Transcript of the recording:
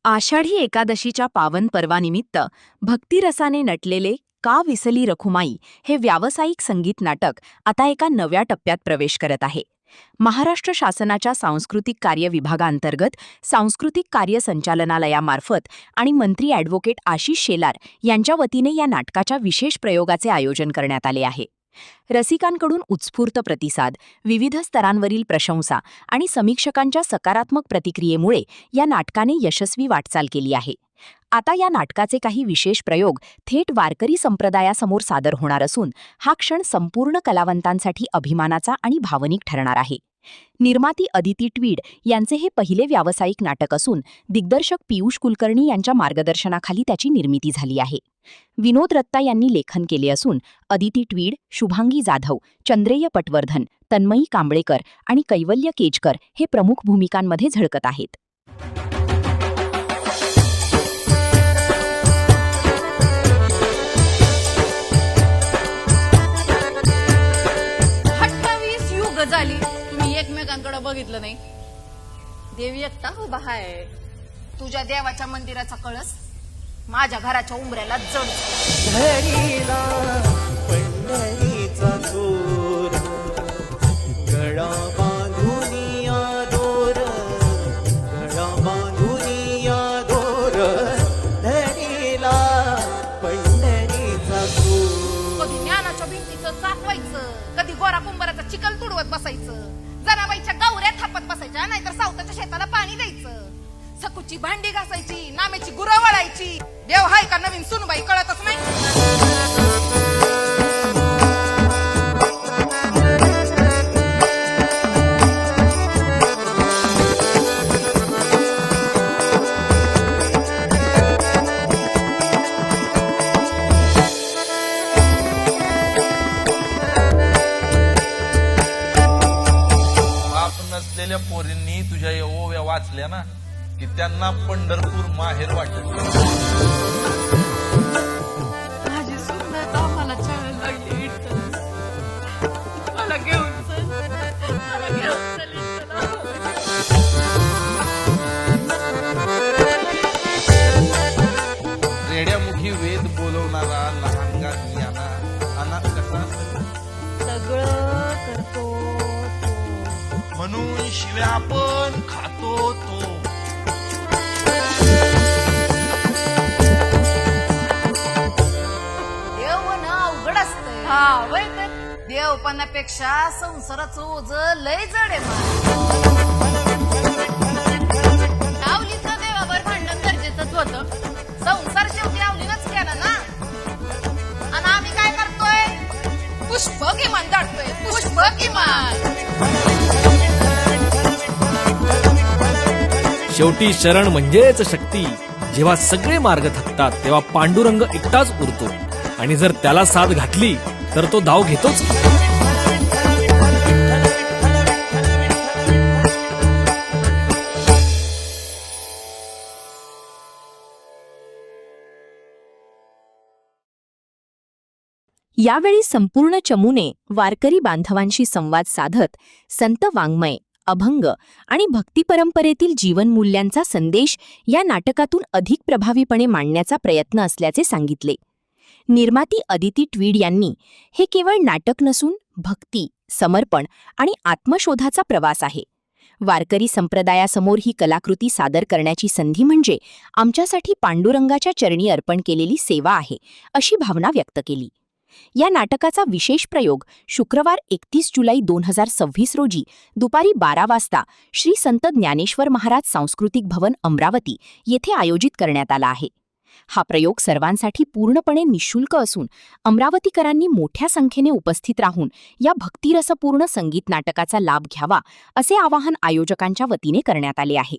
आषाढी एकादशीच्या पावन पर्वानिमित्त भक्तिरसाने नटलेले का विसली रखुमाई हे व्यावसायिक संगीत नाटक आता एका नव्या टप्प्यात प्रवेश करत आहे. महाराष्ट्र शासनाच्या सांस्कृतिक कार्य विभागांतर्गत सांस्कृतिक कार्य संचालनालयामार्फत आणि मंत्री ॲडव्होकेट आशिष शेलार यांच्या वतीने या नाटकाच्या विशेष प्रयोगाचे आयोजन करण्यात आले आहे. रसिकांकडून उत्स्फूर्त प्रतिसाद, विविध स्तरांवरील प्रशंसा आणि समीक्षकांच्या सकारात्मक प्रतिक्रियेमुळे या नाटकाने यशस्वी वाटचाल केली आहे. आता या नाटकाचे काही विशेष प्रयोग थेट वारकरी संप्रदायासमोर सादर होणार असून हा क्षण संपूर्ण कलावंतांसाठी अभिमानाचा आणि भावनिक ठरणार आहे. निर्माती अदिती ट्वीड यांचे हे पहिले व्यावसायिक नाटक असून दिग्दर्शक पियुष कुलकर्णी यांच्या मार्गदर्शनाखाली त्याची निर्मिती झाली आहे. विनोद रत्ता यांनी लेखन केले असून अदिती ट्वीड, शुभांगी जाधव, चंद्रेय पटवर्धन, तन्मयी कांबळेकर आणि कैवल्य केजकर हे प्रमुख भूमिकांमध्ये झळकत आहेत. झाली तुम्ही एकमेकांकडे बघितलं नाही. देवी एकटा उभा आहे. तुझ्या देवाच्या मंदिराचा कळस माझ्या घराच्या उंबऱ्याला जड धरीला पंढरीचा चोर गळा बांधुनिया दोर गळा बांधुनिया दोर धरीला पंढरीचा चोर. कधी ज्ञानाच्या भिंतीचं चाकवायचं, कधी गोरा कुंभाराचा चिखल तुडवत बसायचं, जनाबाईच्या गावऱ्या थापत बसायच्या, नाहीतर सावताच्या शेताला पाणी द्यायचं, सकुची भांडी घासायची, नामेची गुरं वळायची. देव हाय का नवीन सुनबाई कळतच नाही. नसलेल्या पोरींनी तुझ्या ओव्या वाचल्या ना की त्यांना पंढरपूर माहेर वाटत. माझी सुंदर आम्हाला चालायला लागली. मला घेऊन चल, मला घेऊन चल. रेड्यामुखी वेद बोलवणारा लहानगा ज्ञाना अनाथ कसा सगळं करतो म्हणून शिव्या पण खातो तो. देव ना अवघड असतंय. हा वय तर देवपणापेक्षा संसाराचं ओझ लय जड आहे. आवलीचं देवावर भांडण गरजेचंच होतं. संसार शेवटी आवलीनच केला ना. आणि आम्ही काय करतोय? पुष्प किमान जाणतोय. पुष्प किमान. शेवटी शरण म्हणजेच शक्ती. जेव्हा सगळे मार्ग थकतात तेव्हा पांडुरंग एकटाच उरतो आणि जर त्याला साथ घातली तर तो धाव घेतोच. यावेळी संपूर्ण चमूने वारकरी बांधवांशी संवाद साधत संत वाङ्मय, अभंग आणि भक्ती परंपरेतील जीवनमूल्यांचा संदेश या नाटकातून अधिक प्रभावीपणे मांडण्याचा प्रयत्न असल्याचे सांगितले. निर्माती अदिती ट्वीड यांनी हे केवळ नाटक नसून भक्ती, समर्पण आणि आत्मशोधाचा प्रवास आहे. वारकरी संप्रदायासमोर ही कलाकृती सादर करण्याची संधी म्हणजे आमच्यासाठी पांडुरंगाच्या चरणी अर्पण केलेली सेवा आहे, अशी भावना व्यक्त केली. या नाटकाचा विशेष प्रयोग शुक्रवार 31 जुलै 2026 रोजी दुपारी 12 वाजता श्री संत ज्ञानेश्वर महाराज सांस्कृतिक भवन अमरावती येथे आयोजित करण्यात आला आहे. हा प्रयोग सर्वांसाठी पूर्णपणे निःशुल्क असून अमरावतीकरांनी मोठ्या संख्येने उपस्थित राहून या भक्तिरसपूर्ण संगीत नाटकाचा लाभ घ्यावा असे आवाहन आयोजकांच्या वतीने करण्यात आले आहे.